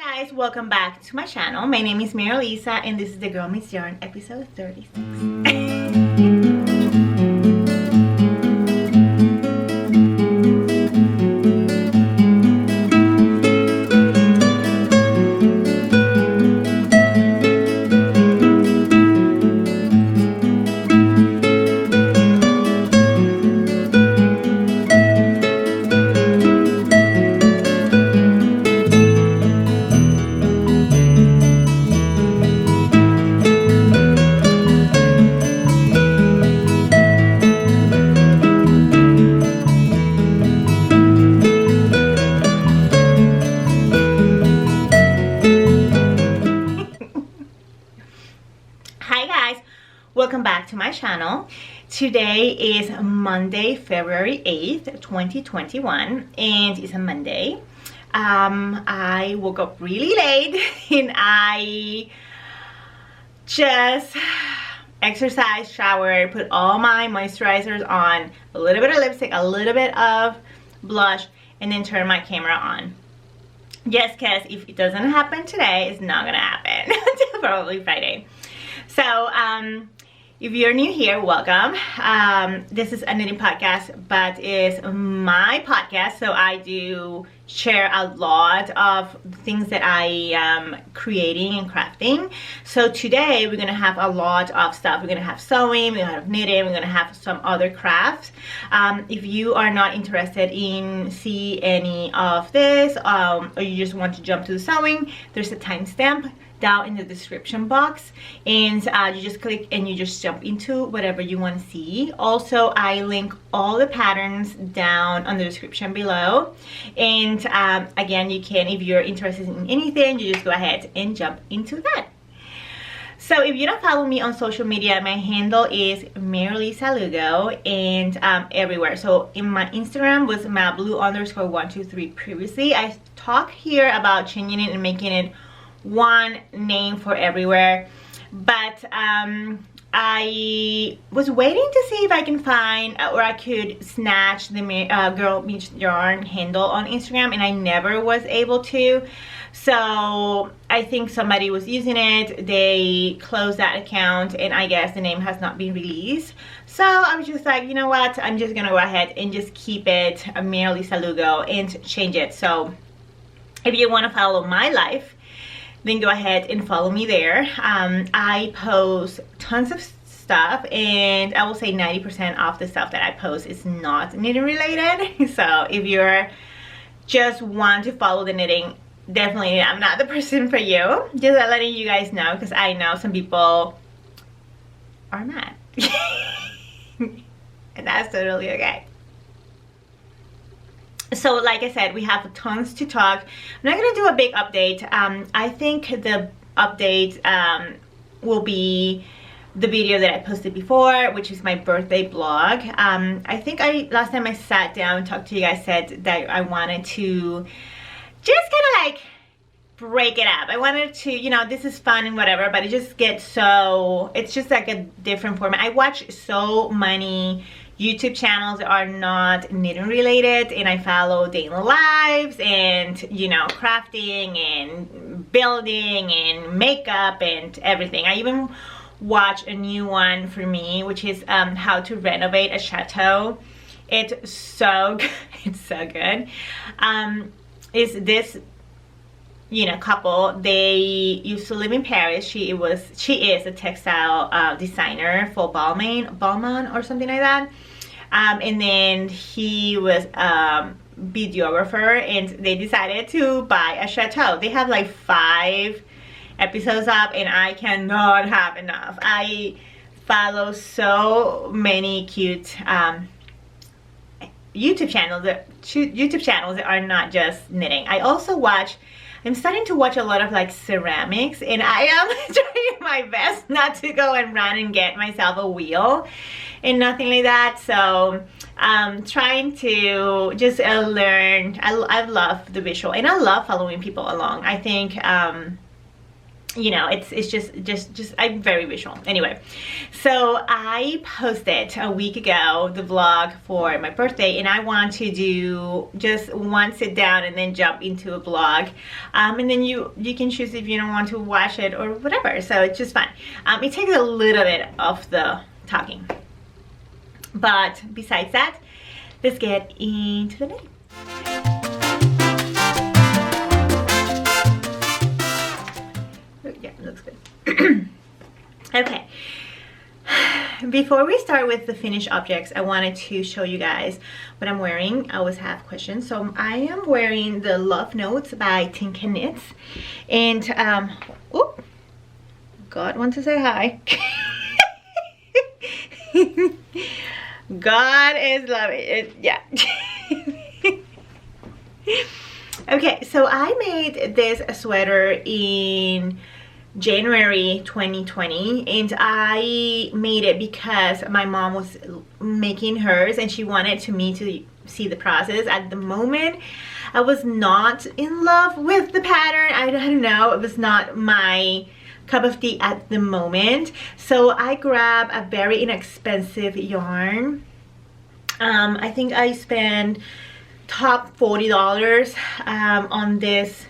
Guys, welcome back to my channel. My name is Mary Lisa and this is The Girl Meets Yarn episode 36. Welcome back to my channel. Today is Monday, February 8th, 2021, and it's a Monday. I woke up really late and I just exercised, showered, put all my moisturizers on, a little bit of lipstick, a little bit of blush, and then turn my camera on. Just because if it doesn't happen today, it's not gonna happen until probably Friday. So, if you're new here, welcome. This is a knitting podcast, but it's my podcast, so I do share a lot of things that I am creating and crafting. So today we're gonna have a lot of stuff. We're gonna have sewing, we're gonna have knitting, we're gonna have some other crafts. If you are not interested in see any of this, or you just want to jump to the sewing, there's a timestamp down in the description box, and you just click and you just jump into whatever you want to see. Also, I link all the patterns down on the description below, and again, you can, if you're interested in anything, you just go ahead and jump into that. So if you don't follow me on social media, my handle is Mary Lisa Lugo, and everywhere. So in my Instagram was mablue_123 previously. I talked here about changing it and making it one name for everywhere, but I was waiting to see if I can find or I could snatch the Girl Meets Yarn handle on Instagram, and I never was able to. So I think somebody was using it, they closed that account, and I guess the name has not been released. So I was just like, you know what, I'm just gonna go ahead and just keep it Mary Lisa Lugo and change it. So if you want to follow my life, then go ahead and follow me there. I post tons of stuff, and I will say 90% of the stuff that I post is not knitting related. So if you're just want to follow the knitting, definitely I'm not the person for you. Just letting you guys know, because I know some people are mad. And that's totally okay. So like I said, we have tons to talk. I'm not going to do a big update. I think the update will be the video that I posted before, which is my birthday blog. I think last time I sat down and talked to you guys, said that I wanted to just kind of like break it up. I wanted to, you know, this is fun and whatever, but it just gets so, it's just like a different format. I watch so many YouTube channels that are not knitting related, and I follow daily lives and, you know, crafting and building and makeup and everything. I even watch a new one for me, which is how to renovate a chateau. It's so good. It's so good. Is this, you know, couple, they used to live in Paris. She is a textile designer for Balmain or something like that. And then he was videographer, and they decided to buy a chateau. They have like 5 episodes up, and I cannot have enough. I follow so many cute YouTube channels that are not just knitting. I also watch, I'm starting to watch a lot of like ceramics, and I am trying my best not to go and run and get myself a wheel and nothing like that. So I'm trying to just learn. I love the visual, and I love following people along. I think you know, it's just I'm very visual. Anyway, so I posted a week ago the vlog for my birthday, and I want to do just one sit down and then jump into a vlog, and then you can choose if you don't want to watch it or whatever. So it's just fun. It takes a little bit of the talking, but besides that, let's get into the day. Yeah, it looks good. Okay, before we start with the finished objects, I wanted to show you guys what I'm wearing. I always have questions. So I am wearing the Love Notes by Tinka Knits, and oh, God wants to say hi. God is loving it. Yeah. Okay, so I made this sweater in January 2020, and I made it because my mom was making hers and she wanted me to see the process. At the moment, I was not in love with the pattern. I don't know, it was not my cup of tea at the moment. So I grabbed a very inexpensive yarn. I think I spent top $40 on this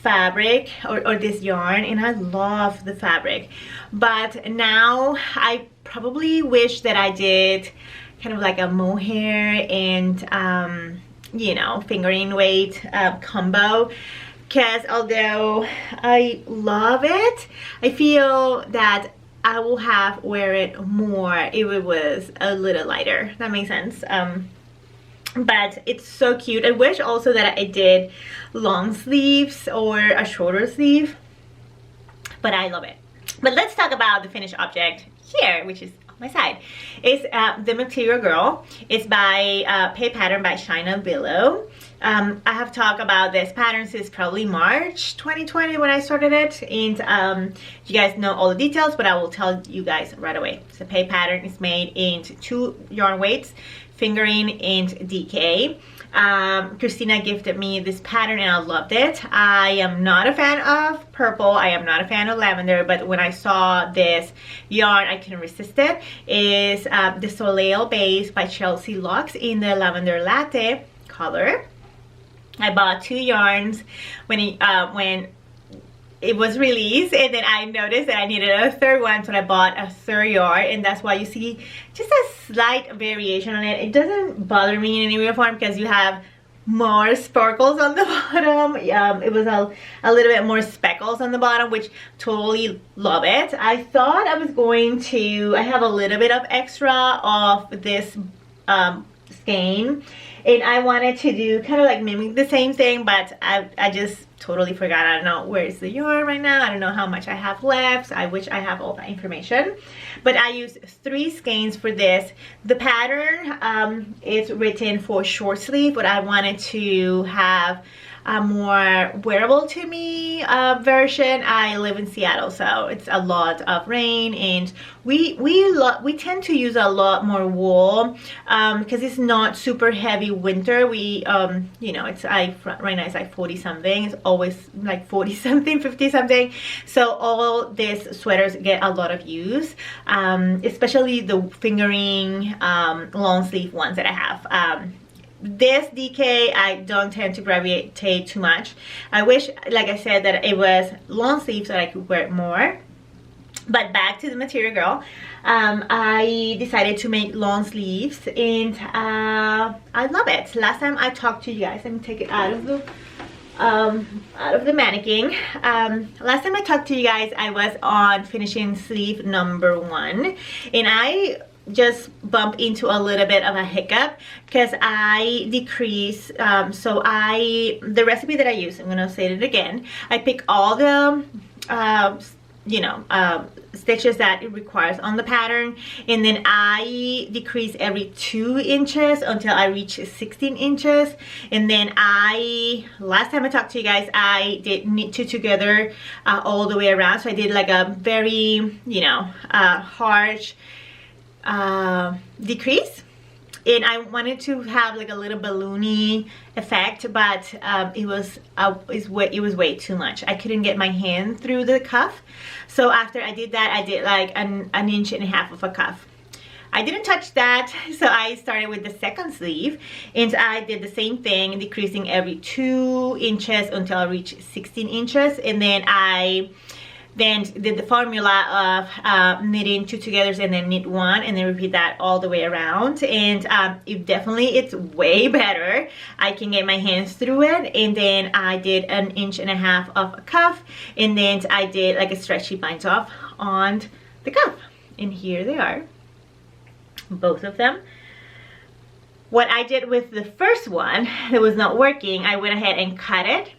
fabric or this yarn, and I love the fabric. But now I probably wish that I did kind of like a mohair and you know, fingering weight combo, because although I love it, I feel that I will have wear it more if it was a little lighter. That makes sense. But it's so cute. I wish also that I did long sleeves or a shorter sleeve, but I love it. But let's talk about the finished object here, which is on my side. It's the Material Girl. It's by Pay Pattern by China Willow. I have talked about this pattern since probably March 2020 when I started it, and you guys know all the details, but I will tell you guys right away. So Pay Pattern is made into 2 yarn weights, fingering and DK. Christina gifted me this pattern and I loved it. I am not a fan of purple, I am not a fan of lavender, but when I saw this yarn I couldn't resist it. It's the Soleil Base by Chelsea Locks in the Lavender Latte color. I bought 2 yarns when it was released, and then I noticed that I needed a 3rd one, so I bought a 3rd yarn, and that's why you see just a slight variation on it. It doesn't bother me in any way or form because you have more sparkles on the bottom. It was a little bit more speckles on the bottom, which totally love it. I thought I was going to, I have a little bit of extra of this skein, and I wanted to do kind of like mimic the same thing, but I just totally forgot. I don't know where's the yarn right now. I don't know how much I have left. I wish I have all that information, but I used 3 skeins for this. The pattern is written for short sleeve, but I wanted to have a more wearable to me version. I live in Seattle, so it's a lot of rain, and we tend to use a lot more wool because it's not super heavy winter. We you know, it's right now it's like 40 something. It's always like 40 something, 50 something. So all these sweaters get a lot of use, especially the fingering long sleeve ones that I have. This DK I don't tend to gravitate too much. I wish, like I said, that it was long sleeve so that I could wear it more. But back to the Material Girl, I decided to make long sleeves, and I love it. Last time I talked to you guys, let me take it out of the mannequin. Last time I talked to you guys, I was on finishing sleeve number 1, and I just bump into a little bit of a hiccup because I decrease. So the recipe that I use, I'm gonna say it again, I pick all the you know, stitches that it requires on the pattern, and then I decrease every 2 inches until I reach 16 inches. And then last time I talked to you guys, I did knit 2 together all the way around. So I did like a very, you know, harsh decrease and I wanted to have like a little balloony effect, but it was way too much. I couldn't get my hand through the cuff. So after I did that, I did like an inch and a half of a cuff. I didn't touch that, so I started with the second sleeve, and I did the same thing, decreasing every 2 inches until I reached 16 inches, and then I did the formula of knitting 2 togethers and then knit 1, and then repeat that all the way around. And it's way better. I can get my hands through it. And then I did an inch and a half of a cuff, and then I did like a stretchy bind off on the cuff, and here they are, both of them. What I did with the first one that was not working, I went ahead and cut it,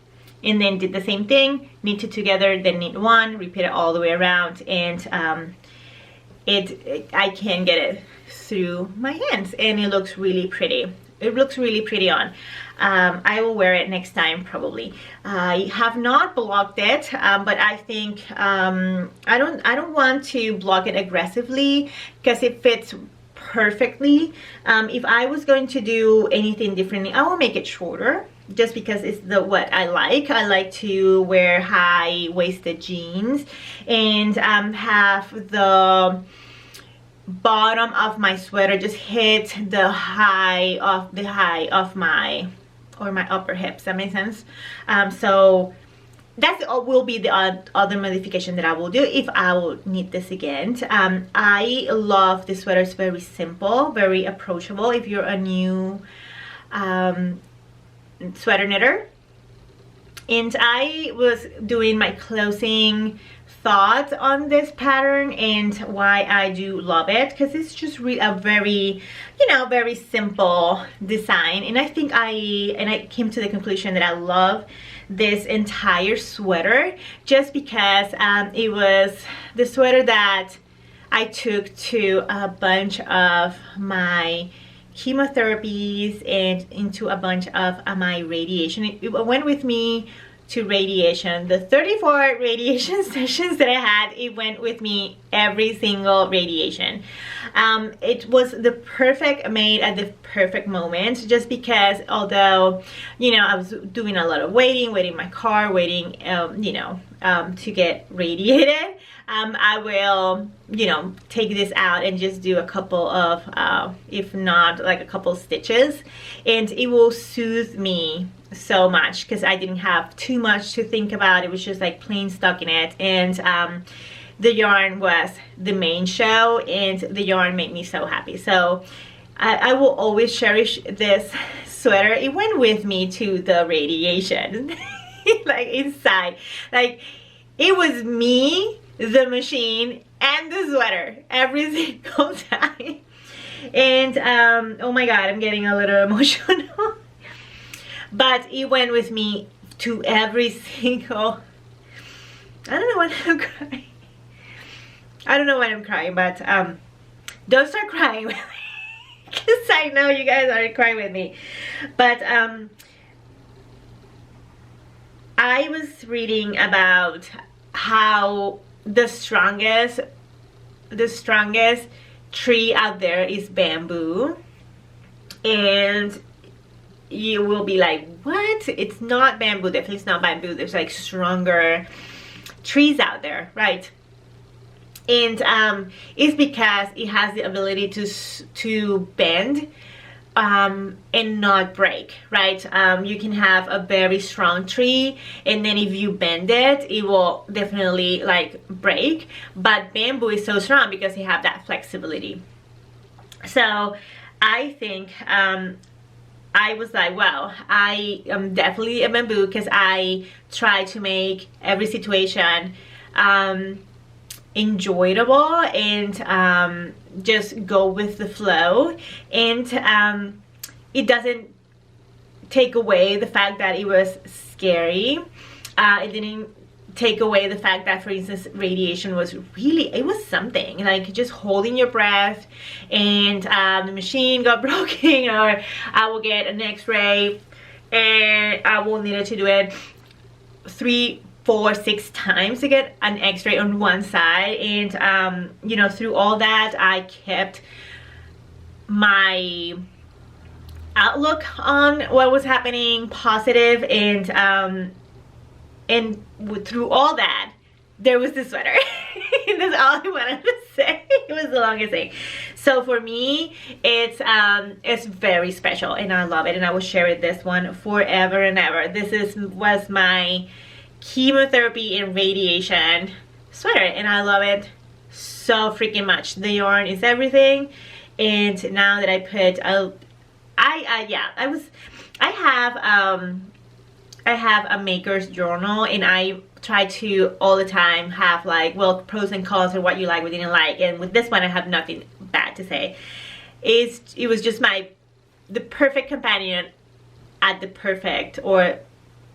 and then did the same thing, knit 2 together, then knit 1, repeat it all the way around, and I can get it through my hands, and it looks really pretty. It looks really pretty on. I will wear it next time probably. I have not blocked it, but I think I don't want to block it aggressively because it fits perfectly. If I was going to do anything differently, I will make it shorter, just because it's what I like. I like to wear high-waisted jeans and have the bottom of my sweater just hit the high of my upper hips. That makes sense. So that will be the other modification that I will do if I will knit this again. I love this sweater. It's very simple, very approachable if you're a new sweater knitter. And I was doing my closing thoughts on this pattern and why I do love it, because it's just a very, very simple design. And I think I came to the conclusion that I love this entire sweater just because it was the sweater that I took to a bunch of my chemotherapies and into a bunch of my radiation. It went with me to radiation. The 34 radiation sessions that I had, it went with me every single radiation. It was the perfect, made at the perfect moment, just because although I was doing a lot of waiting in my car, waiting to get radiated, I will take this out and just do a couple of if not like a couple stitches, and it will soothe me so much because I didn't have too much to think about. It was just like plain stuck in it, and the yarn was the main show, and the yarn made me so happy. So I will always cherish this sweater. It went with me to the radiation like inside, like it was me, the machine, and the sweater every single time. And oh my god, I'm getting a little emotional. But it went with me to every single, I don't know why I'm crying. I don't know why I'm crying, but don't start crying with me, because I know you guys are crying with me. But I was reading about how the strongest tree out there is bamboo, and you will be like, what? It's not bamboo. Definitely it's not bamboo. There's like stronger trees out there, right? And it's because it has the ability to bend and not break, right? You can have a very strong tree, and then if you bend it, it will definitely like break. But bamboo is so strong because you have that flexibility. So I think I was like, wow, I am definitely a bamboo, because I try to make every situation enjoyable and just go with the flow. And it doesn't take away the fact that it was scary. It didn't take away the fact that, for instance, radiation was really, it was something like just holding your breath, and the machine got broken, or I will get an x-ray and I will need to do it 3, 4, 6 times to get an x-ray on one side. And through all that, I kept my outlook on what was happening, positive, and through all that, there was this sweater. That's all I wanted to say. It was the longest thing. So for me, it's very special, and I love it, and I will share this one forever and ever. This was my chemotherapy and radiation sweater, and I love it so freaking much. The yarn is everything, and now that I put I have a maker's journal, and I try to all the time have like, well, pros and cons or what you like, what you didn't like. And with this one, I have nothing bad to say. It was just the perfect companion at the perfect or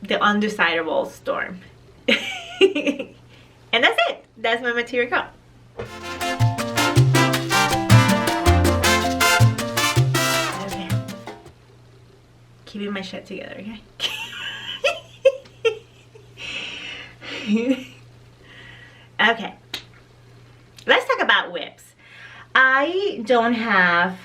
the undesirable storm. And that's it. That's my material girl. Okay. Keeping my shit together, okay? Okay, let's talk about whips. I don't have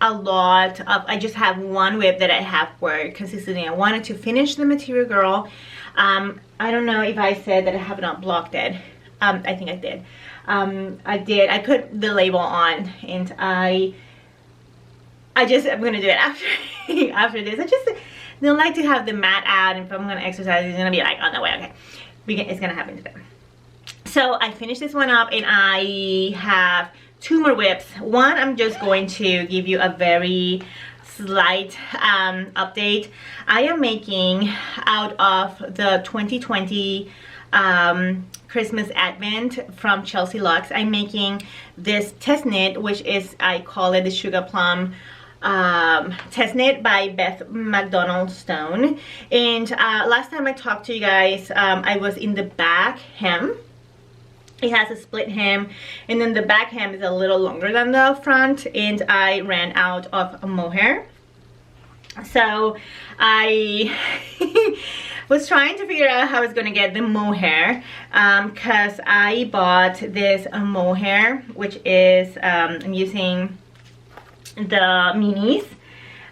a lot of, I just have one whip that I have worked consistently. I wanted to finish the Material Girl. I don't know if I said that I have not blocked it. I think I did. I put the label on, and I'm gonna do it after after this. I just don't like to have the mat out, and if I'm gonna exercise, it's gonna be like on the way. Okay, it's gonna happen today. So I finished this one up, and I have 2 more whips. One, I'm just going to give you a very slight update. I am making out of the 2020 Christmas Advent from Chelsea Luxe. I'm making this test knit, which is, I call it the Sugar Plum test knit by Beth McDonald Stone. And last time I talked to you guys, I was in the back hem. It has a split hem, and then the back hem is a little longer than the front, and I ran out of mohair. So I was trying to figure out how I was going to get the mohair, because I bought this mohair, which is, I'm using the minis.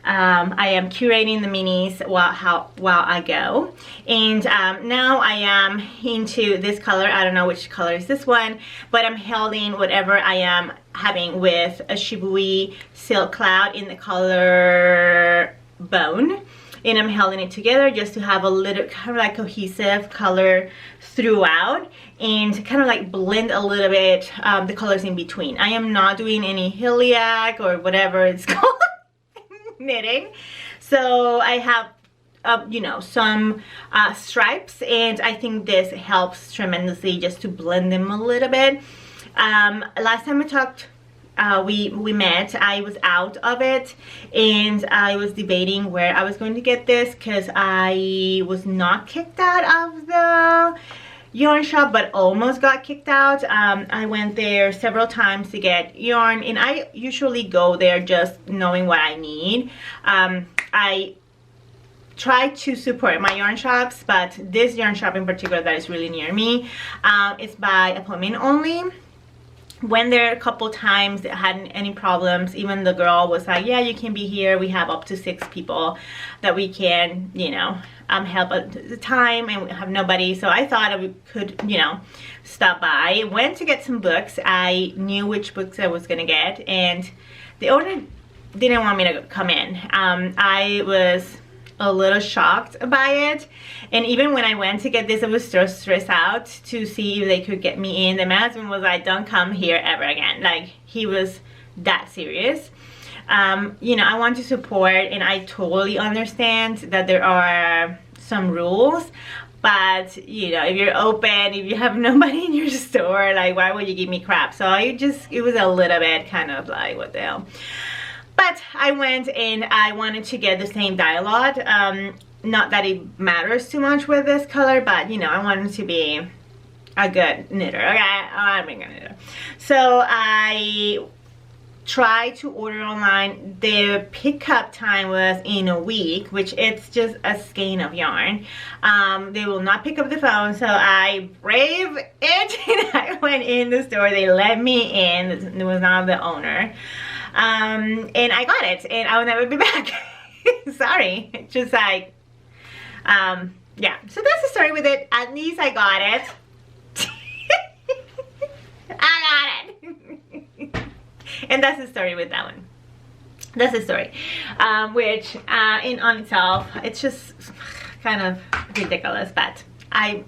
I am curating the minis while I go, and now I am into this color. I don't know which color is this one, but I'm holding whatever I am having with a Shibui Silk Cloud in the color Bone, and I'm holding it together just to have a little kind of like cohesive color throughout, and kind of like blend a little bit the colors in between. I am not doing any iliac or whatever it's called knitting. So I have you know, some stripes, and I think this helps tremendously just to blend them a little bit. Last time I talked, we met, I was out of it, and I was debating where I was going to get this, because I was not kicked out of the yarn shop, but almost got kicked out. I went there several times to get yarn, and I usually go there just knowing what I need. I try to support my yarn shops, but this yarn shop in particular that is really near me, it's by appointment only. Went there a couple times, hadn't any problems. Even the girl was like, yeah, you can be here, we have up to 6 people that we can, you know, help at the time, and we have nobody. So I thought I could, you know, stop by. Went to get some books. I knew which books I was gonna get, and the owner didn't want me to come in. I was a little shocked by it, and even when I went to get this, I was so stressed out to see if they could get me in. The husband was like, don't come here ever again. Like, he was that serious. You know, I want to support, and I totally understand that there are some rules, but you know, if you're open, if you have nobody in your store, like, why would you give me crap? So it was a little bit kind of like, what the hell. But I went, and I wanted to get the same dialogue. Not that it matters too much with this color, but you know, I wanted to be a good knitter. Okay, I'm a good knitter. So I tried to order online. The pickup time was in a week, which it's just a skein of yarn. They will not pick up the phone, so I braved it, and I went in the store. They let me in. It was not the owner. And I got it, and I will never be back. Sorry. It's just like, yeah. So that's the story with it. At least I got it. I got it. And that's the story with that one. That's the story. Which, in on itself, it's just kind of ridiculous, but I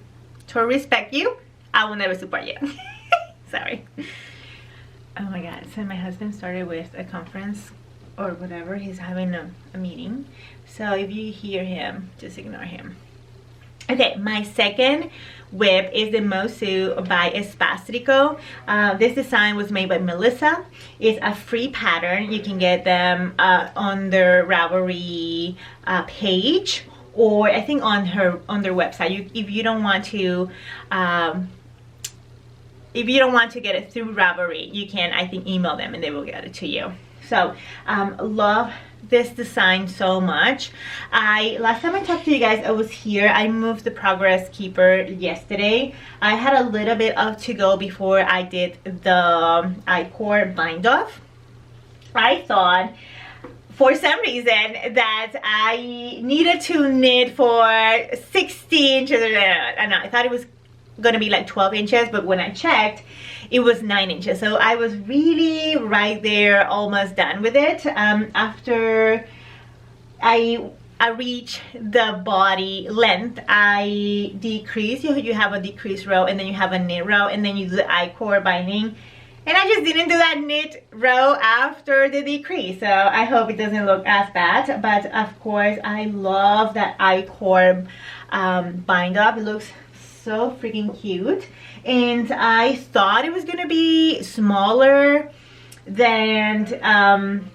totally respect you. I will never support you. Sorry. Oh my god. So my husband started with a conference or whatever. He's having a meeting. So if you hear him, just ignore him. Okay, my second whip is the Mosu by Espastico. This design was made by Melissa. It's a free pattern. You can get them on their Ravelry page, or I think on their website. If you don't want to get it through Ravelry, you can, I think, email them and they will get it to you. So love this design so much. Last time I talked to you guys, I was here. I moved the Progress Keeper yesterday. I had a little bit of to go before I did the I-core bind off. I thought for some reason that I needed to knit for 60 inches. I know, I thought it was gonna be like 12 inches, but when I checked, it was 9 inches. So I was really right there, almost done with it. After I reach the body length, I decrease. You have a decrease row, and then you have a knit row, and then you do the I-core binding. And I just didn't do that knit row after the decrease. So I hope it doesn't look as bad. But of course, I love that I-core bind up. It looks so freaking cute. And I thought it was gonna be smaller than because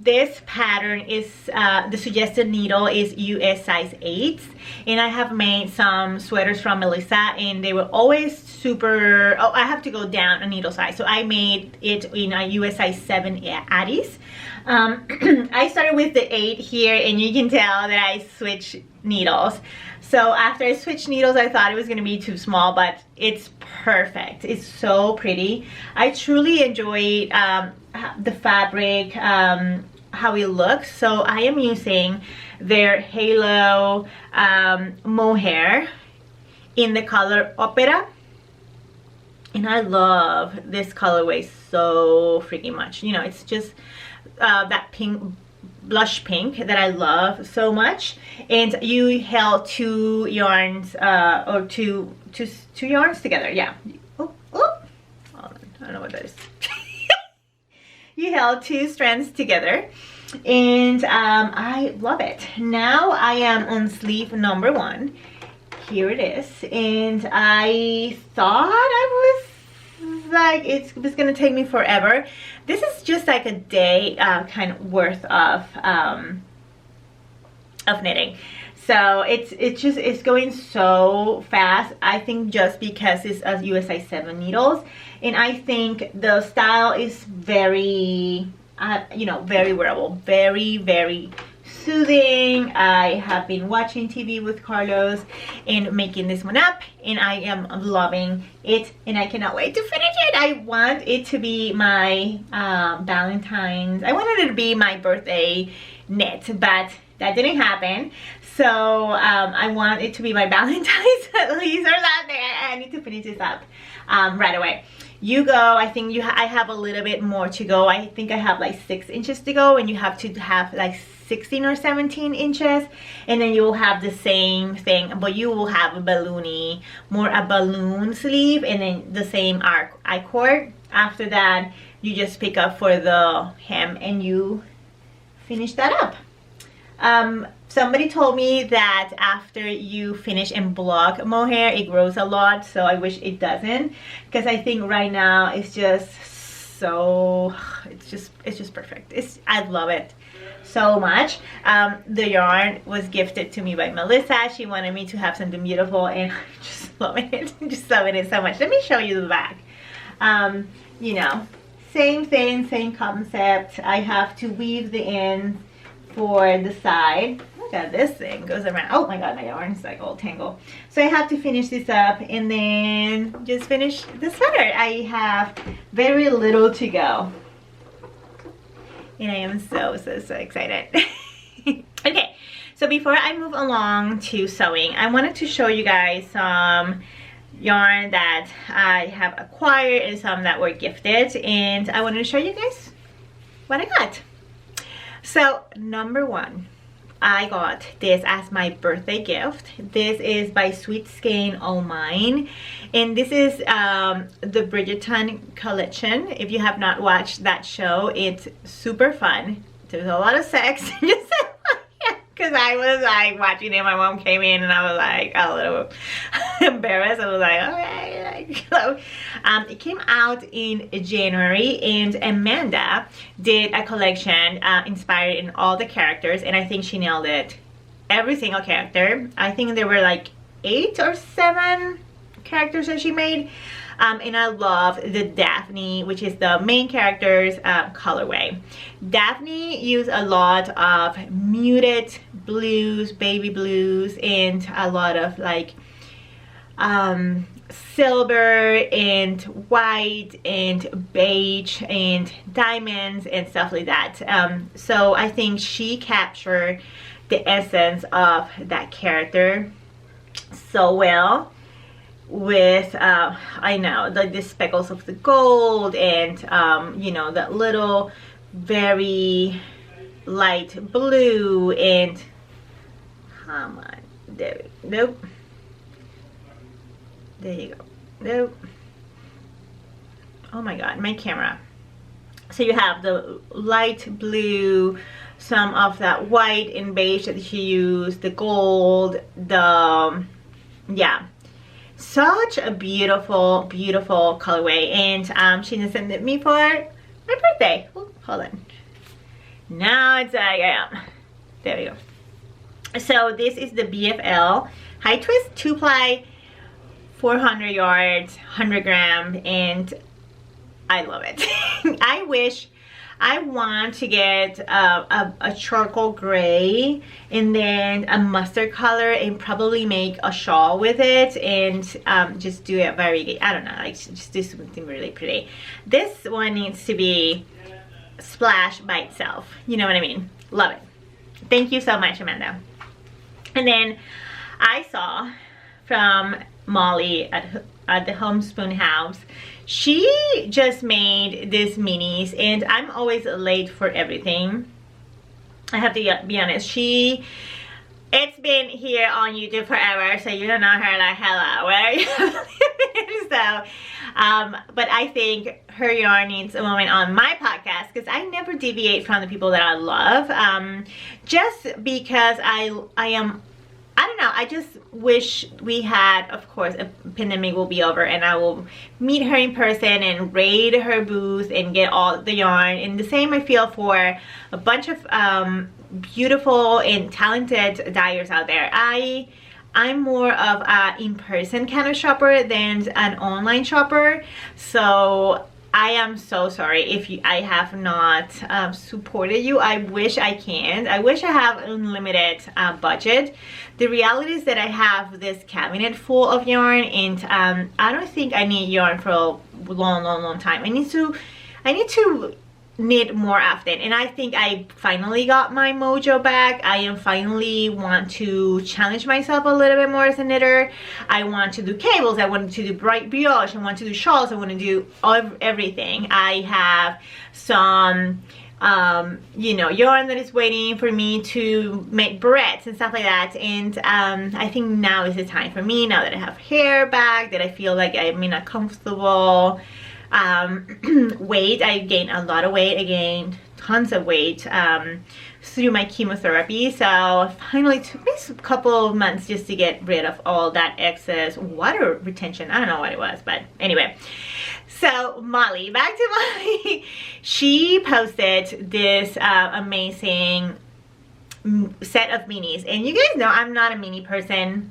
this pattern is the suggested needle is US size 8, and I have made some sweaters from Melissa, and they were always super. Oh, I have to go down a needle size, so I made it in a US size 7 Addis. I started with the 8 here, and you can tell that I switched needles. So after I switched needles, I thought it was going to be too small, but it's perfect. It's so pretty. I truly enjoy the fabric, how it looks. So I am using their Halo mohair in the color Opera. And I love this colorway so freaking much. You know, it's just that pink, blush pink that I love so much. And you held two yarns or two yarns together. Yeah. Oh, I don't know what that is. You held 2 strands together, and I love it. Now I am on sleeve number 1. Here it is, and I thought I was like it was gonna take me forever. This is just like a day kind of worth of knitting. So it's going so fast. I think just because it's a US size 7 needles, and I think the style is very you know, very wearable, very soothing. I have been watching TV with Carlos and making this one up, and I am loving it, and I cannot wait to finish it. I want it to be my Valentine's. I wanted it to be my birthday knit, but that didn't happen. So I want it to be my Valentine's at least, or that day. I need to finish this up right away. You go, I think I have a little bit more to go. I think I have like 6 inches to go, and you have to have like 16 or 17 inches, and then you will have the same thing, but you will have a balloony, more a balloon sleeve, and then the same I-cord. After that, you just pick up for the hem and you finish that up. Somebody told me that after you finish and block mohair, it grows a lot, so I wish it doesn't, because I think right now it's just so, it's just perfect. I love it so much. The yarn was gifted to me by Melissa. She wanted me to have something beautiful, and I'm just loving it. I'm just loving it so much. Let me show you the back. You know, same thing, same concept. I have to weave the ends for the side. at this thing goes around. Oh my god, my yarn's like all tangled. So I have to finish this up and then just finish the sweater. I have very little to go. And I am so excited. Okay, so before I move along to sewing, I wanted to show you guys some yarn that I have acquired and some that were gifted, and I wanted to show you guys what I got. So number one, I got this as my birthday gift. This is by Sweet Skein All Mine, and this is the Bridgerton collection. If you have not watched that show, it's super fun. There's a lot of sex. Because I was like watching it, my mom came in and I was like a little embarrassed. I was like, okay. So, it came out in January, and Amanda did a collection inspired in all the characters, and I think she nailed it. Every single character. I think there were like 8 or 7 characters that she made. And I love the Daphne, which is the main character's colorway. Daphne used a lot of muted blues, baby blues, and a lot of like silver and white and beige and diamonds and stuff like that. So I think she captured the essence of that character so well, with I know the speckles of the gold and you know, that little very light blue, and come on, there we go. Nope, there you go. Nope. Oh my god, my camera. So you have the light blue, some of that white and beige that she used, the gold, the yeah, such a beautiful colorway. And she just sent it me for my birthday. Ooh, hold on, now it's there we go. So this is the BFL high twist 2-ply, 400 yards, 100 gram, and I love it. I want to get a charcoal gray and then a mustard color and probably make a shawl with it, and just do it very, I don't know, like just do something really pretty. This one needs to be splash by itself, you know what I mean? Love it. Thank you so much, Amanda. And then I saw from Molly at the Homespoon House, she just made these minis, and I'm always late for everything. I have to be honest. It's been here on YouTube forever, so you don't know her like, hello, where are you? So, but I think her yarn needs a moment on my podcast, because I never deviate from the people that I love, just because I don't know, I just wish we had, of course, a pandemic will be over and I will meet her in person and raid her booth and get all the yarn. And the same I feel for a bunch of beautiful and talented dyers out there. I'm more of a in-person kind of shopper than an online shopper. So I am so sorry if I have not supported you. I wish I can. I wish I have unlimited budget. The reality is that I have this cabinet full of yarn, and I don't think I need yarn for a long time. I need to knit more often, and I think I finally got my mojo back. I am finally want to challenge myself a little bit more as a knitter. I want to do cables, I want to do bright brioche, I want to do shawls, I want to do everything. I have some you know, yarn that is waiting for me to make barrettes and stuff like that, and I think now is the time for me, now that I have hair back, that I feel like I'm in a comfortable weight. I gained a lot of weight. I gained tons of weight through my chemotherapy, so finally it took me a couple of months just to get rid of all that excess water retention. I don't know what it was, but anyway. So Molly, back to Molly. She posted this amazing set of minis, and you guys know I'm not a mini person,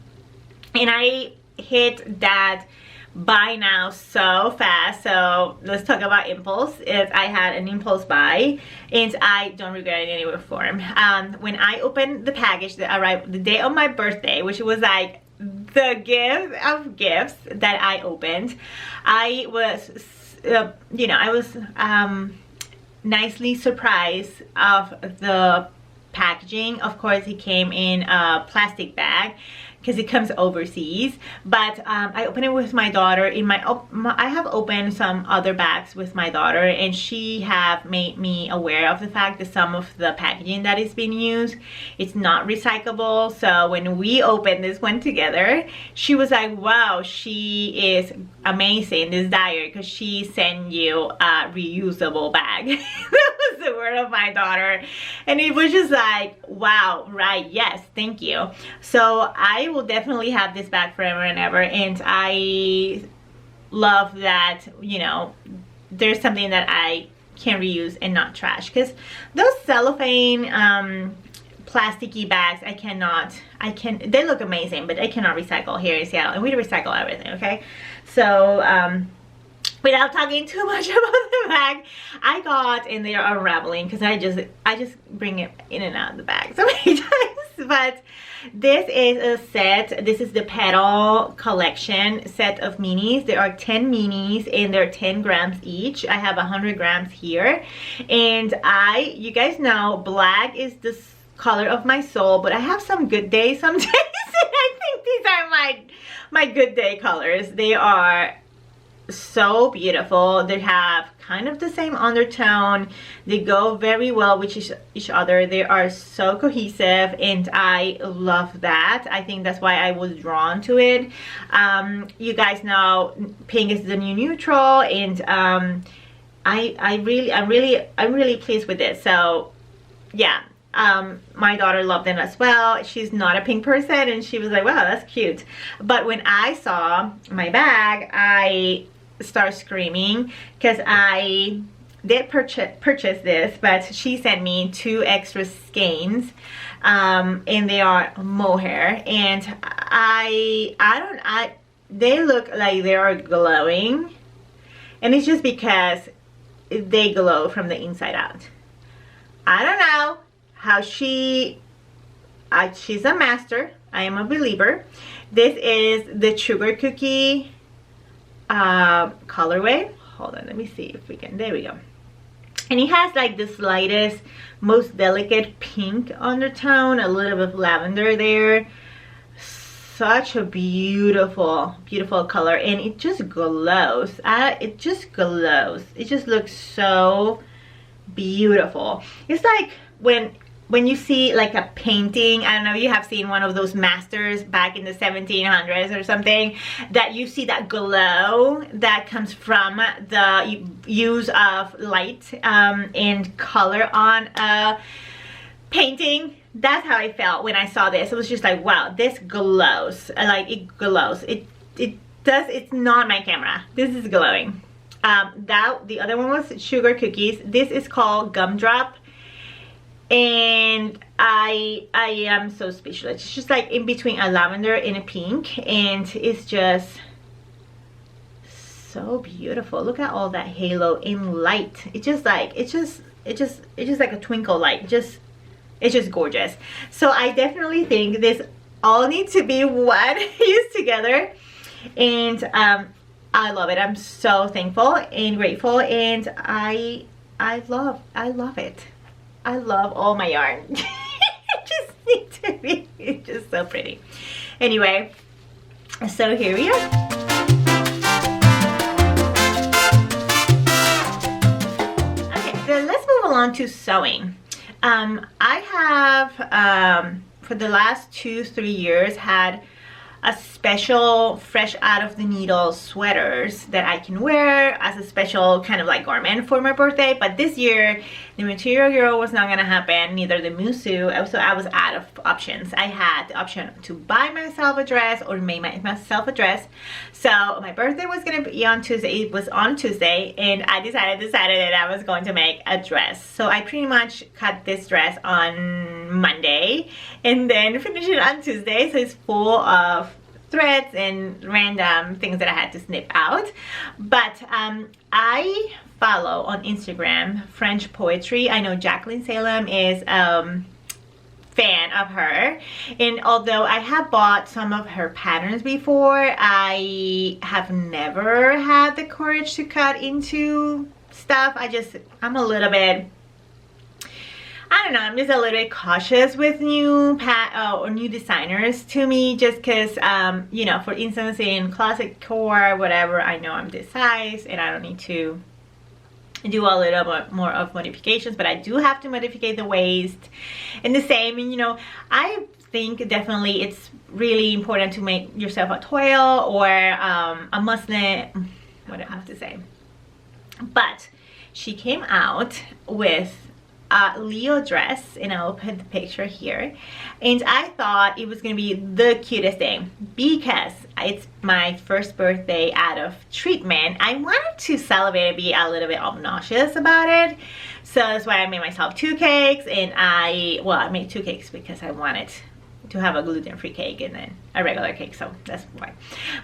and I hit that buy now so fast. So let's talk about impulse. I had an impulse buy and I don't regret it in any way or form. When I opened the package that arrived the day of my birthday, which was like the gift of gifts that I opened, I was nicely surprised of the packaging. Of course, it came in a plastic bag because it comes overseas, but I opened it with my daughter. I have opened some other bags with my daughter, and she have made me aware of the fact that some of the packaging that is being used, it's not recyclable. So when we opened this one together, she was like, wow, she is amazing, this Dyer, because she sent you a reusable bag. That was the word of my daughter, and it was just like, wow, right, yes, thank you. So I will definitely have this bag forever and ever, and I love that, you know, there's something that I can reuse and not trash, because those cellophane plasticky bags, they look amazing, but I cannot recycle here in Seattle, and we recycle everything, okay? So without talking too much about the bag I got, and they are unraveling because I just bring it in and out of the bag so many times. But this is a set. This is the Petal collection set of minis. There are 10 minis and they're 10 grams each. I have 100 grams here, and you guys know black is the color of my soul, but I have some good days some days, and I think these are my good day colors. They are so beautiful. They have kind of the same undertone. They go very well with each other. They are so cohesive, and I love that. I think that's why I was drawn to it. You guys know pink is the new neutral, and I'm really pleased with it. So yeah, my daughter loved it as well. She's not a pink person, and she was like, wow, that's cute. But when I saw my bag, I started screaming because I did purchase this, but she sent me 2 extra skeins, and they are mohair, and they look like they are glowing, and it's just because they glow from the inside out. I don't know how she's a master. I am a believer. This is the sugar cookie colorway. Hold on, let me see if we can, there we go. And it has like the slightest, most delicate pink undertone, a little bit of lavender there. Such a beautiful color, and it just glows. It just glows. It just looks so beautiful. It's like when you see like a painting, I don't know, you have seen one of those masters back in the 1700s or something, that you see that glow that comes from the use of light and color on a painting. That's how I felt when I saw this. It was just like, wow, this glows. Like, it glows. It's not my camera. This is glowing. The other one was sugar cookies. This is called Gumdrop, and I am so speechless. It's just like in between a lavender and a pink, and it's just so beautiful. Look at all that halo in light. It's just like a twinkle light. It's just gorgeous. So I definitely think this all needs to be one used together, and I love it. I'm so thankful and grateful, and I love it. I love all my yarn. It just needs to be, it's just so pretty. Anyway, so here we are. Okay, so let's move along to sewing. I have for the last 2-3 years had a special fresh out of the needle sweaters that I can wear as a special kind of like garment for my birthday. But this year the Material Girl was not gonna happen, neither the Musu, so I was out of options. I had the option to buy myself a dress or make myself a dress. So my birthday was gonna be on Tuesday. It was on Tuesday, and I decided that I was going to make a dress. So I pretty much cut this dress on Monday and then finished it on Tuesday. So it's full of threads and random things that I had to snip out. But I follow on Instagram French poetry. I know Jacqueline Salem is fan of her, and although I have bought some of her patterns before, I have never had the courage to cut into stuff. I'm a little bit, I don't know, I'm just a little bit cautious with new designers to me, just because you know, for instance, in classic core, whatever, I know I'm this size and I don't need to do a little bit more of modifications, but I do have to modify the waist and the same. And you know, I think definitely it's really important to make yourself a toile or a muslin, what do I have to say. But she came out with a Leo dress, and I'll put the picture here, and I thought it was gonna be the cutest thing because it's my first birthday out of treatment. I wanted to celebrate and be a little bit obnoxious about it, so that's why I made myself 2 cakes. And I made 2 cakes because I wanted to have a gluten-free cake and then a regular cake, so that's why.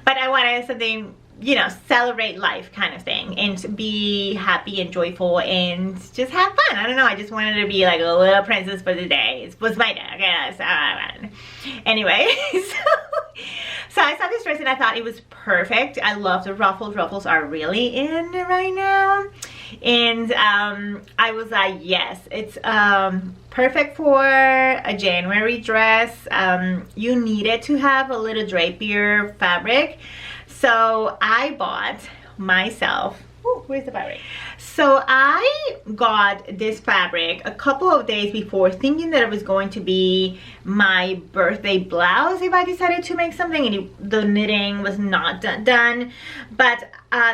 But I wanted something, you know, celebrate life kind of thing and be happy and joyful and just have fun. I don't know, I just wanted to be like a little princess for the day. It was my day, okay? So, anyway, so I saw this dress and I thought it was perfect. I love the ruffles. Ruffles are really in right now. And I was like, yes, it's perfect for a January dress. You needed to have a little drapier fabric. So I bought myself, where's the fabric? So I got this fabric a couple of days before, thinking that it was going to be my birthday blouse if I decided to make something, and the knitting was not done. But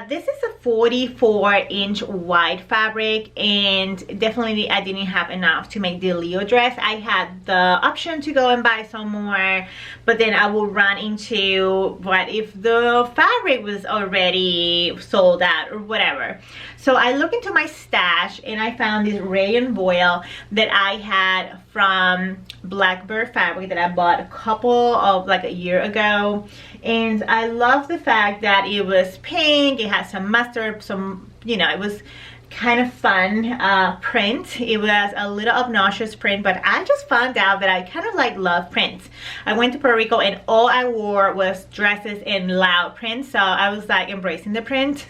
this is a 44-inch wide fabric, and definitely I didn't have enough to make the Leo dress. I had the option to go and buy some more, but then I will run into what if the fabric was already sold out or whatever. So I looked into my stash and I found this rayon voile that I had from Blackbird fabric that I bought a couple of like a year ago, and I love the fact that it was pink. It had some mustard, some, you know, it was kind of fun print. It was a little obnoxious print, but I just found out that I kind of like love prints. I went to Puerto Rico and all I wore was dresses in loud print, so I was like embracing the print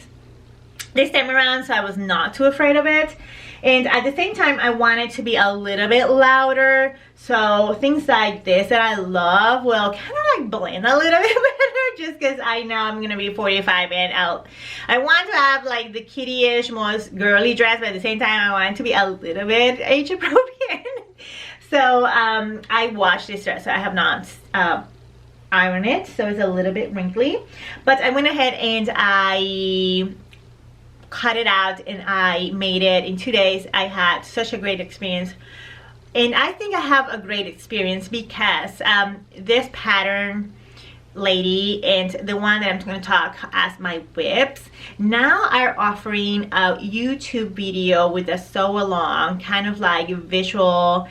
this time around, so I was not too afraid of it. And at the same time, I wanted to be a little bit louder, so things like this that I love will kind of like blend a little bit better, just because I know I'm gonna be 45 and I want to have like the kiddie-ish, most girly dress, but at the same time I want it to be a little bit age appropriate. So I washed this dress, so I have not ironed it, so it's a little bit wrinkly, but I went ahead and I cut it out and I made it in 2 days. I had such a great experience, and I think I have a great experience because this pattern lady and the one that I'm going to talk as my whips now are offering a YouTube video with a sew along, kind of like visual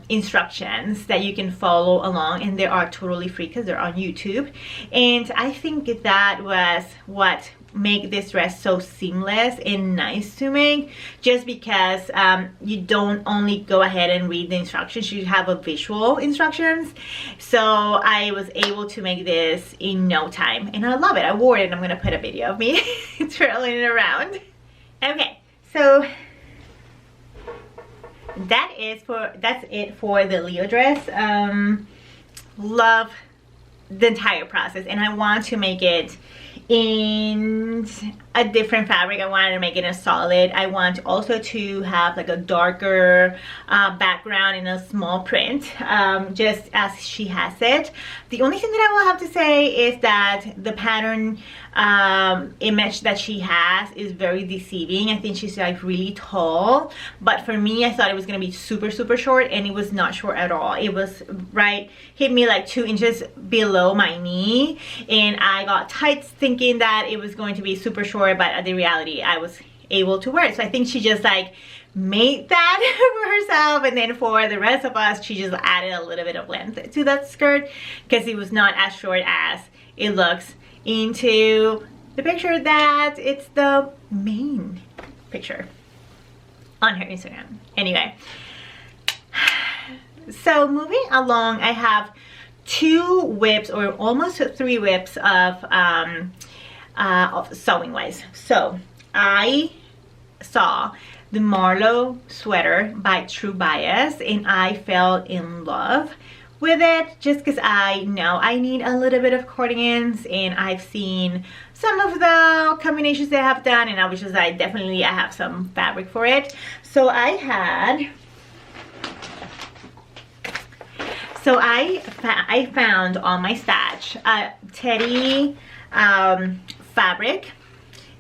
instructions that you can follow along, and they are totally free because they're on YouTube. And I think that was what make this dress so seamless and nice to make, just because you don't only go ahead and read the instructions, you have a visual instructions. So I was able to make this in no time and I love it. I wore it and I'm gonna put a video of me twirling it around. Okay, so that's it for the Leo dress. Love the entire process, and I want to make it in a different fabric. I wanted to make it a solid. I want also to have like a darker background in a small print, just as she has it. The only thing that I will have to say is that the pattern image that she has is very deceiving. I think she's like really tall, but for me I thought it was gonna be super short, and it was not short at all. It was hit me like 2 inches below my knee, and I got tights thinking that it was going to be super short, but the reality I was able to wear it. So I think she just like made that for herself, and then for the rest of us she just added a little bit of length to that skirt because it was not as short as it looks into the picture that it's the main picture on her Instagram. Anyway, so moving along, I have 2 whips or almost 3 whips of sewing wise. So I saw the Marlowe sweater by True Bias and I fell in love with it just because I know I need a little bit of cardigans, and I've seen some of the combinations they have done, and I was just like, definitely I have some fabric for it. So I found on my stash a teddy fabric,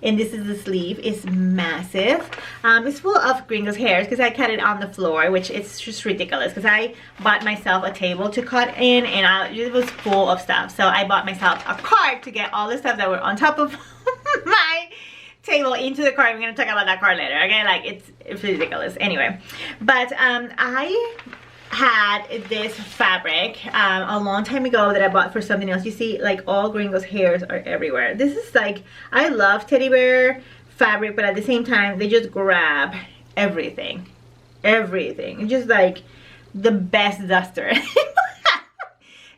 and this is the sleeve. It's massive. It's full of Gringo's hairs because I cut it on the floor, which is just ridiculous because I bought myself a table to cut in, and it was full of stuff. So I bought myself a cart to get all the stuff that were on top of my table into the cart. I'm gonna talk about that cart later, okay? Like it's ridiculous. Anyway, but I had this fabric a long time ago that I bought for something else. You see, like, all Gringo's hairs are everywhere. This is like, I love teddy bear fabric, but at the same time they just grab everything. It's just like the best duster.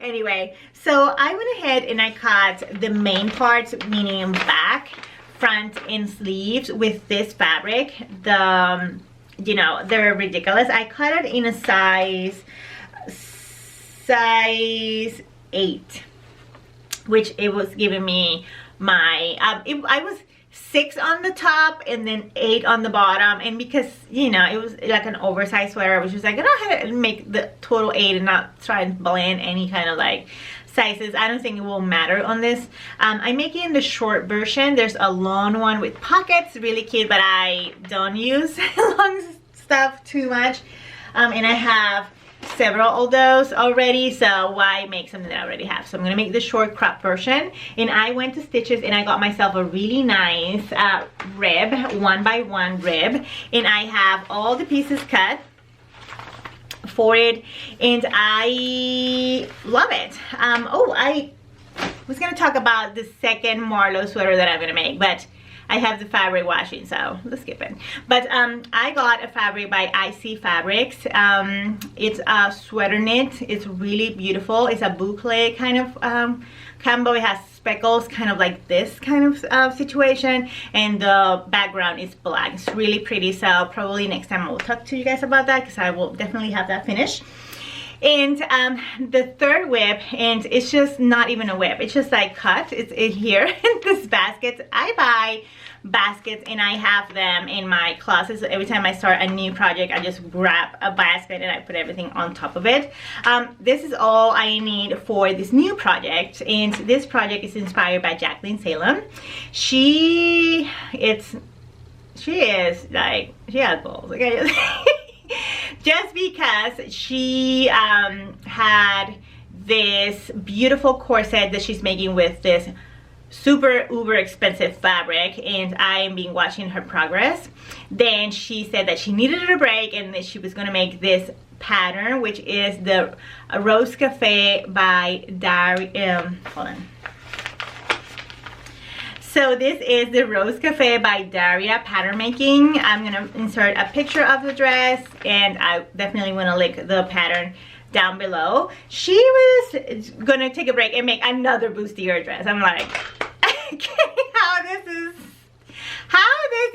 Anyway, so I went ahead and I cut the main parts, meaning back, front, and sleeves with this fabric. You know, they're ridiculous. I cut it in a size 8, which it was giving me my I was 6 on the top and then 8 on the bottom, and because, you know, it was like an oversized sweater, I was just like, go ahead and make the total 8 and not try and blend any kind of like sizes. I don't think it will matter on this. I'm making the short version. There's a long one with pockets, really cute, but I don't use long stuff too much, and I have several of those already, so why make something that I already have? So I'm gonna make the short crop version, and I went to Stitches and I got myself a really nice rib, 1x1 rib, and I have all the pieces cut for it, and I love it. Oh, I was gonna talk about the second Marlowe sweater that I'm gonna make, but I have the fabric washing, so let's skip it. But I got a fabric by IC Fabrics. It's a sweater knit. It's really beautiful. It's a boucle kind of combo. It has speckles, kind of like this kind of situation, and the background is black. It's really pretty, so probably next time I will talk to you guys about that because I will definitely have that finished. And the third whip, and it's just not even a whip, it's just like cut. It's in here in this basket. I buy baskets and I have them in my closet, so every time I start a new project I just grab a basket and I put everything on top of it. This is all I need for this new project, and this project is inspired by Jacqueline Salem. She is like, she has balls, okay? Just because she had this beautiful corset that she's making with this super uber expensive fabric, and I've been watching her progress. Then she said that she needed a break and that she was going to make this pattern, which is the Rose Cafe by hold on. So this is the Rose Cafe by Daria pattern making. I'm gonna insert a picture of the dress, and I definitely want to link the pattern down below. She was gonna take a break and make another bustier dress. I'm like, okay, how this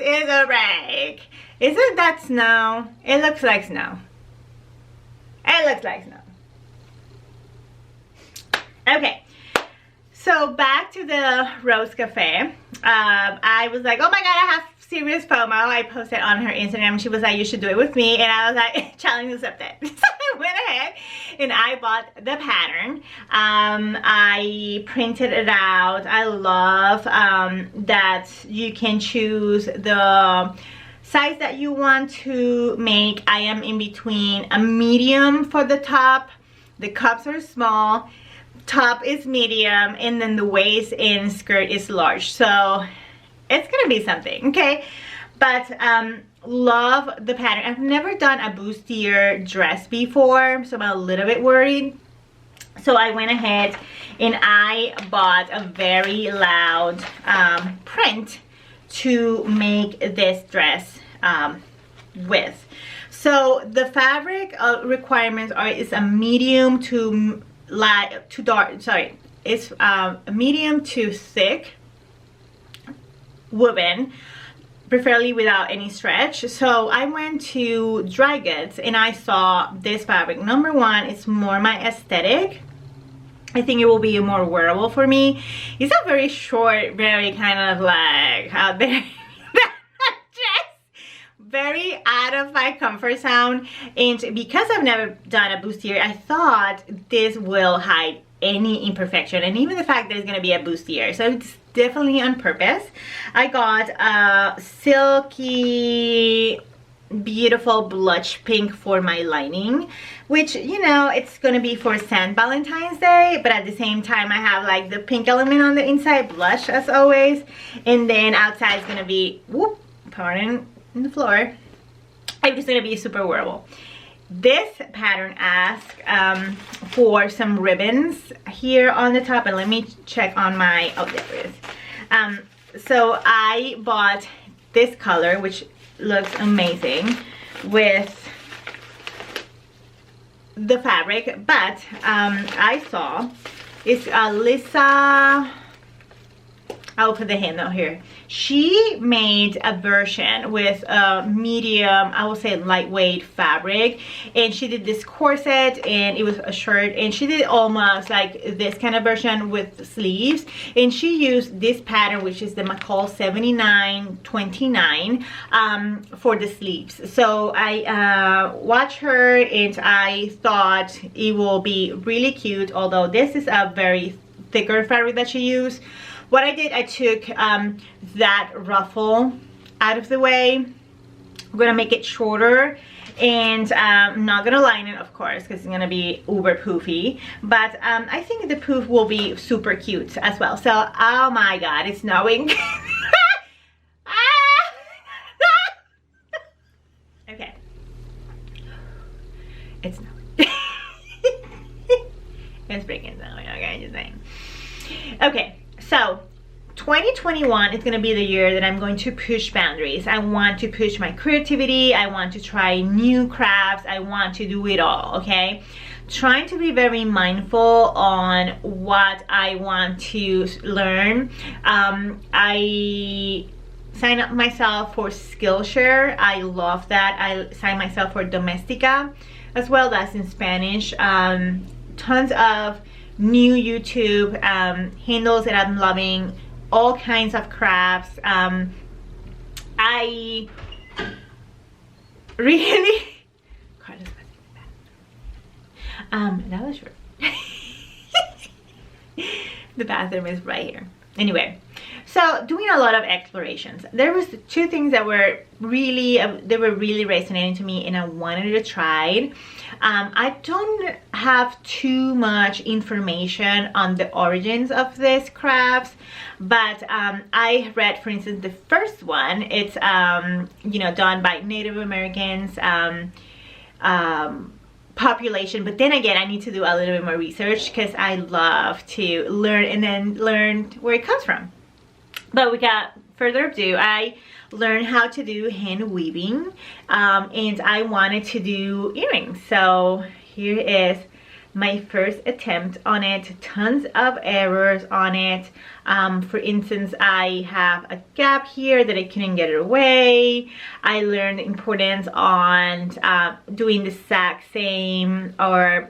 is a break? Isn't that snow? It looks like snow. It looks like snow. Okay. So back to the Rose Cafe. I was like, oh my god, I have serious FOMO. I posted on her Instagram. She was like, you should do it with me. And I was like, challenge accepted. So I went ahead and I bought the pattern. I printed it out. I love that you can choose the size that you want to make. I am in between a medium for the top. The cups are small. Top is medium, and then the waist and skirt is large, so it's gonna be something, okay? But love the pattern. I've never done a bustier dress before, so I'm a little bit worried. So I went ahead and I bought a very loud print to make this dress with. So the fabric requirements is a medium to light to dark, sorry, it's medium to thick woven, preferably without any stretch. So I went to Dry Goods and I saw this fabric. Number one, it's more my aesthetic. I think it will be more wearable for me. It's a very short, very kind of like out there dress, very out of my comfort zone. And because I've never done a bustier, I thought this will hide any imperfection, and even the fact that it's gonna be a bustier. So it's definitely on purpose. I got a silky, beautiful blush pink for my lining, which, you know, it's gonna be for St. Valentine's Day, but at the same time I have like the pink element on the inside, blush as always, and then outside is gonna be, whoop, pardon the floor, it's gonna be super wearable. This pattern asks for some ribbons here on the top, and let me check on my, oh, there it is. So I bought this color, which looks amazing with the fabric, but I saw it's Lisa, I'll put the handle here. She made a version with a medium, I will say lightweight fabric, and she did this corset and it was a shirt, and she did almost like this kind of version with sleeves, and she used this pattern, which is the McCall 7929 for the sleeves. So I watched her and I thought it will be really cute, although this is a very thicker fabric that she used. What I did, I took that ruffle out of the way. I'm gonna make it shorter, and I'm not gonna line it, of course, because it's gonna be uber poofy, but I think the poof will be super cute as well. So, oh my god, it's snowing. Okay, it's snowing. It's freaking snowing, okay, just saying. Okay, so 2021 is going to be the year that I'm going to push boundaries. I want to push my creativity. I want to try new crafts. I want to do it all, okay? Trying to be very mindful on what I want to learn. I signed up myself for Skillshare. I love that. I signed myself for Domestika as well. That's in Spanish. Tons of new YouTube handles that I'm loving, all kinds of crafts. I really that was short. The bathroom is right here. Anyway, so doing a lot of explorations. There was two things that were really resonating to me, and I wanted to try it. I don't have too much information on the origins of these crafts, but I read, for instance, the first one. It's you know, done by Native Americans population, but then again I need to do a little bit more research because I love to learn and then learn where it comes from. But without further ado, I learned how to do hand weaving, and I wanted to do earrings. So here is my first attempt on it. Tons of errors on it. For instance, I have a gap here that I couldn't get it away. I learned the importance on doing the exact same, or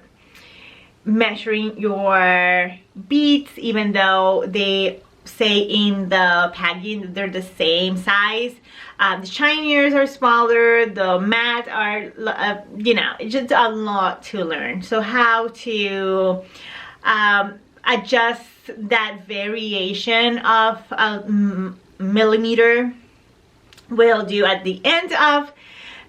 measuring your beads, even though they say in the packaging they're the same size. The shiniers are smaller, the matte are, you know, it's just a lot to learn. So how to adjust that variation of a millimeter will do at the end of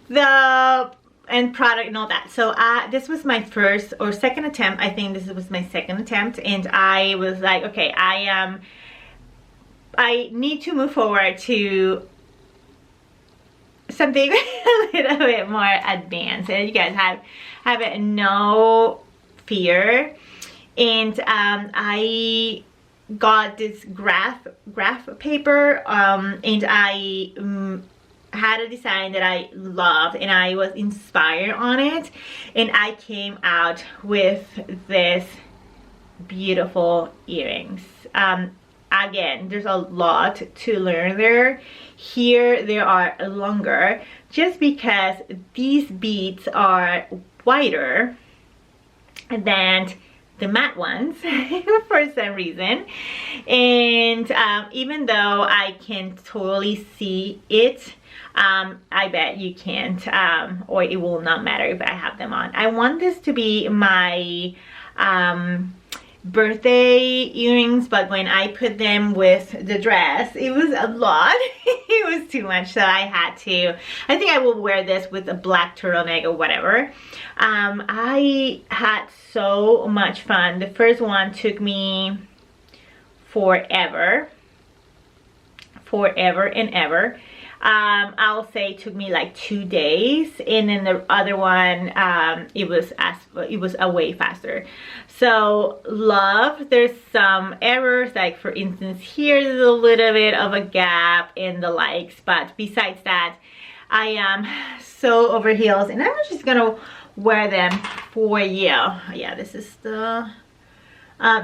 the end product and all that. So this was my first or second attempt. I think this was my second attempt, and I was like, okay, I need to move forward to something a little bit more advanced, and you guys have no fear. And I got this graph paper, and I had a design that I loved, and I was inspired on it, and I came out with this beautiful earrings. Again, there's a lot to learn there. Here they are longer just because these beads are wider than the matte ones for some reason. And even though I can totally see it, I bet you can't, or it will not matter if I have them on. I want this to be my birthday earrings, but when I put them with the dress, it was a lot. It was too much, so I had to. I think I will wear this with a black turtleneck or whatever. I had so much fun. The first one took me forever and ever. I'll say it took me like 2 days, and then the other one, it was a way faster. So love. There's some errors, like for instance here there's a little bit of a gap in the likes, but besides that, I am so over heels, and I'm just gonna wear them for you. Yeah, this is the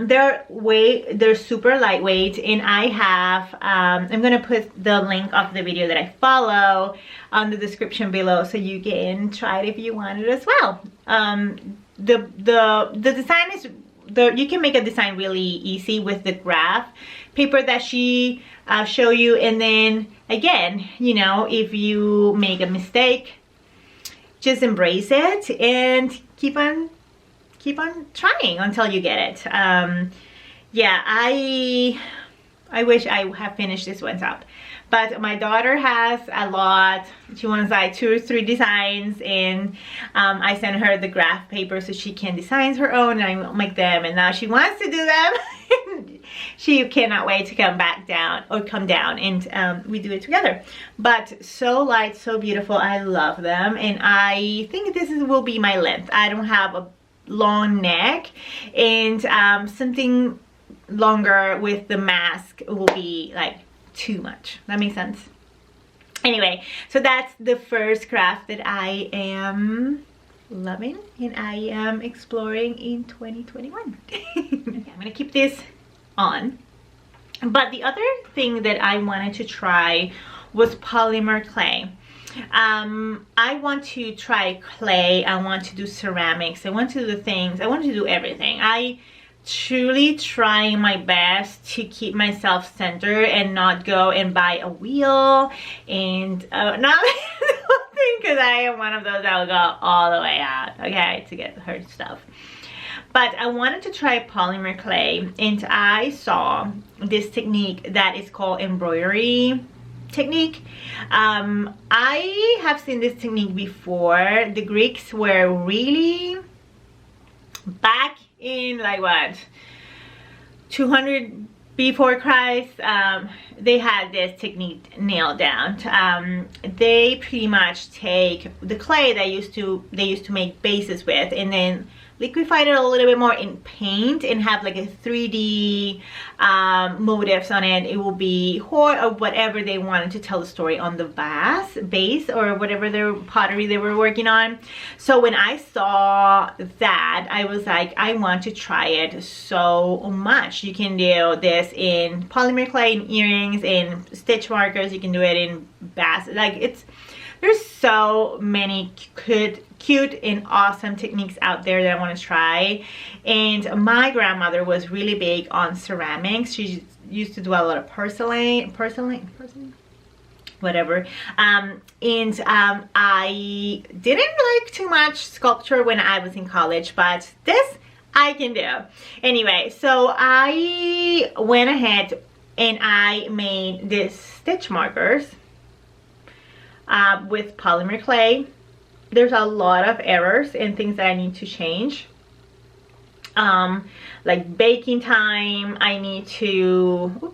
they're super lightweight, and I have I'm gonna put the link of the video that I follow on the description below, so you can try it if you want it as well. The design is, you can make a design really easy with the graph paper that she show you, and then again, you know, if you make a mistake, just embrace it and keep on trying until you get it. Yeah, I wish I have finished this one up, but my daughter has a lot. She wants like 2 or 3 designs, and I sent her the graph paper so she can design her own, and I make them, and now she wants to do them. She cannot wait to come down, and we do it together. But so light, so beautiful. I love them, and I think this will be my length. I don't have a long neck, and something longer with the mask will be like too much. That makes sense. Anyway, so that's the first craft that I am loving and I am exploring in 2021. Okay, I'm gonna keep this on. But the other thing that I wanted to try was polymer clay. I want to try clay, I want to do ceramics, I want to do things, I want to do everything. I truly try my best to keep myself centered and not go and buy a wheel and not because I am one of those that will go all the way out, okay, to get her stuff. But I wanted to try polymer clay, and I saw this technique that is called embroidery technique. I have seen this technique before. The Greeks were really back in like what, 200 before Christ. They had this technique nailed down. They pretty much take the clay they used to make bases with, and then liquefy it a little bit more in paint and have like a 3D motifs on it. It will be horse or whatever they wanted to tell the story on the base or whatever their pottery they were working on. So when I saw that, I was like, I want to try it so much. You can do this in polymer clay, in earrings, in stitch markers. You can do it in baskets. Like there's so many cute and awesome techniques out there that I want to try. And my grandmother was really big on ceramics. She used to do a lot of porcelain, whatever. I didn't like too much sculpture when I was in college, but this I can do. Anyway, so I went ahead and I made these stitch markers with polymer clay. There's a lot of errors and things that I need to change. Like baking time, I need to,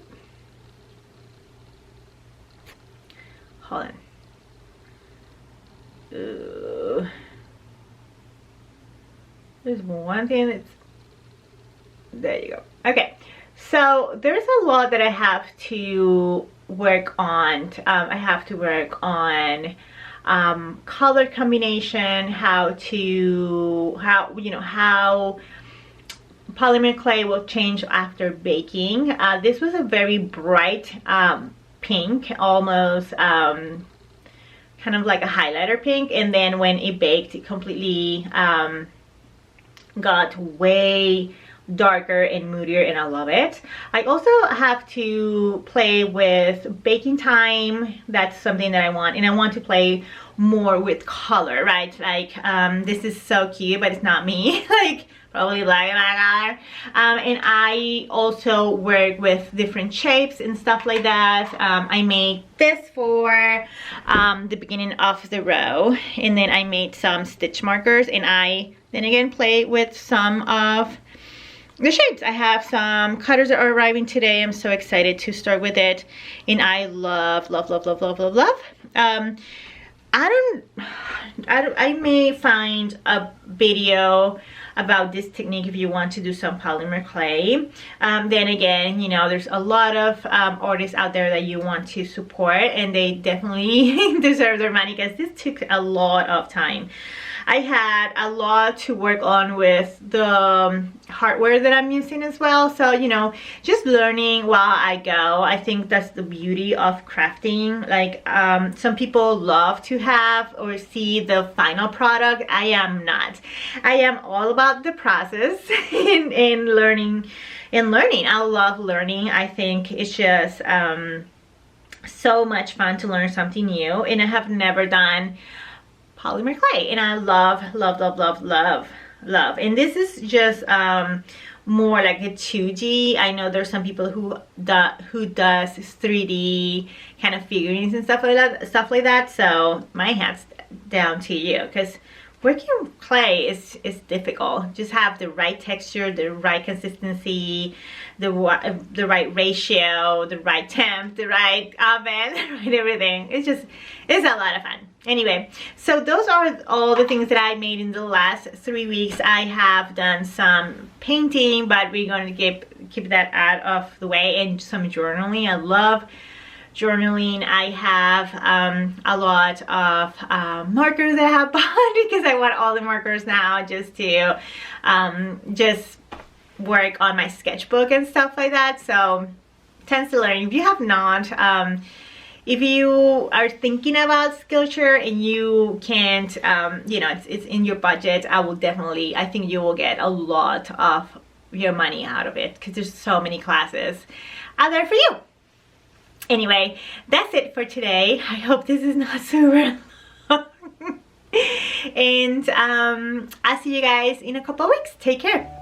hold on. There's one thing that's, there you go. Okay, so there's a lot that I have to work on. I have to work on color combination, how polymer clay will change after baking. This was a very bright pink, almost kind of like a highlighter pink, and then when it baked, it completely got way darker and moodier, and I love it. I also have to play with baking time. That's something that I want, and I want to play more with color, right? Like this is so cute, but it's not me. Like probably black and black. And I also work with different shapes and stuff like that. I made this for the beginning of the row, and then I made some stitch markers, and I then again play with some of the shapes. I have some cutters that are arriving today. I'm so excited to start with it, and I love, love, love, love, love, love, love. I may find a video about this technique if you want to do some polymer clay. Then again, you know, there's a lot of artists out there that you want to support, and they definitely deserve their money, because this took a lot of time. I had a lot to work on with the hardware that I'm using as well. So, you know, just learning while I go. I think that's the beauty of crafting. Like, some people love to have or see the final product. I am not. I am all about the process and learning. I love learning. I think it's just so much fun to learn something new. And I have never done polymer clay, and I love, love, love, love, love, love. And this is just more like a 2D. I know there's some people who does 3D kind of figurines and stuff like that. So my hat's down to you, because working with clay is difficult. Just have the right texture, the right consistency, the right ratio, the right temp, the right oven, the right everything. It's a lot of fun. Anyway, so those are all the things that I made in the last 3 weeks. I have done some painting, but we're going to keep that out of the way, and some journaling. I love journaling. I have a lot of markers that I have bought, because I want all the markers now just to just work on my sketchbook and stuff like that. So tends to learn. If you have not, if you are thinking about Skillshare and you can't, you know, it's in your budget, I think you will get a lot of your money out of it, because there's so many classes out there for you. Anyway, that's it for today. I hope this is not super long. And I'll see you guys in a couple of weeks. Take care.